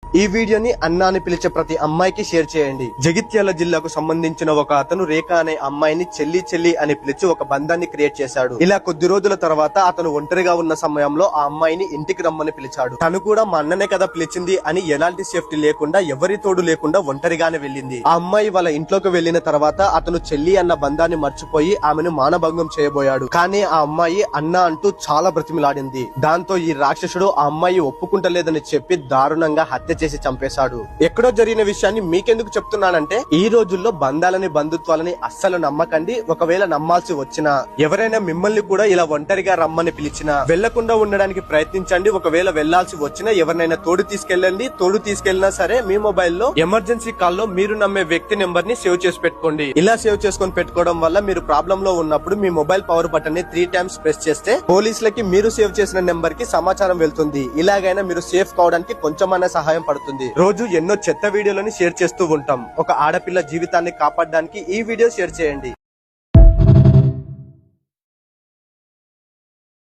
ఈ వీడియోని అన్న అని పిలిచే ప్రతి అమ్మాయికి షేర్ చేయండి. జగిత్యాల జిల్లాకు సంబంధించిన ఒక అతను రేఖ అనే అమ్మాయిని చెల్లి చెల్లి అని పిలిచి ఒక బంధాన్ని క్రియేట్ చేశాడు. ఇలా కొద్ది రోజుల తర్వాత అతను ఒంటరిగా ఉన్న సమయంలో ఆ అమ్మాయిని ఇంటికి రమ్మని పిలిచాడు. తను కూడా మా అన్ననే కదా పిలిచింది అని ఎలాంటి సేఫ్టీ లేకుండా, ఎవరి తోడు లేకుండా ఒంటరిగానే వెళ్ళింది. ఆ అమ్మాయి వాళ్ళ ఇంట్లోకి వెళ్లిన తర్వాత అతను చెల్లి అన్న బంధాన్ని మర్చిపోయి ఆమెను మానభంగం చేయబోయాడు. కానీ ఆ అమ్మాయి అన్న అంటూ చాలా బ్రతిమిలాడింది. దాంతో ఈ రాక్షసుడు ఆ అమ్మాయి ఒప్పుకుంటలేదని చెప్పి దారుణంగా హత్య చేసి చంపేశాడు. ఎక్కడో జరిగిన విషయాన్ని మీకెందుకు చెప్తున్నానంటే, ఈ రోజుల్లో బంధాలని బంధుత్వాలని అస్సలు నమ్మకండి. ఒకవేళ నమ్మాల్సి వచ్చినా, ఎవరైనా మిమ్మల్ని కూడా ఇలా ఒంటరిగా రమ్మని పిలిచినా వెళ్లకుండా ఉండడానికి ప్రయత్నించండి. ఒకవేళ వెళ్లాల్సి వచ్చినా ఎవరినైనా తోడు తీసుకెళ్ళండి. తోడు తీసుకెళ్లినా సరే మీ మొబైల్లో ఎమర్జెన్సీ కాల్లో మీరు నమ్మే వ్యక్తి నెంబర్ ని సేవ్ చేసి పెట్టుకోండి. ఇలా సేవ్ చేసుకొని పెట్టుకోవడం వల్ల మీరు ప్రాబ్లం లో ఉన్నప్పుడు మీ మొబైల్ పవర్ బటన్ ని 3 times ప్రెస్ చేస్తే పోలీసులకి మీరు సేవ్ చేసిన నెంబర్ కి సమాచారం వెళ్తుంది. ఇలాగైనా మీరు సేఫ్ కావడానికి కొంచెమైనా సహాయం పడుతుంది. రోజు ఎన్నో చెత్త వీడియోలని షేర్ చేస్తూ ఉంటాం. ఒక ఆడపిల్ల జీవితాన్ని కాపాడడానికి ఈ వీడియో షేర్ చేయండి.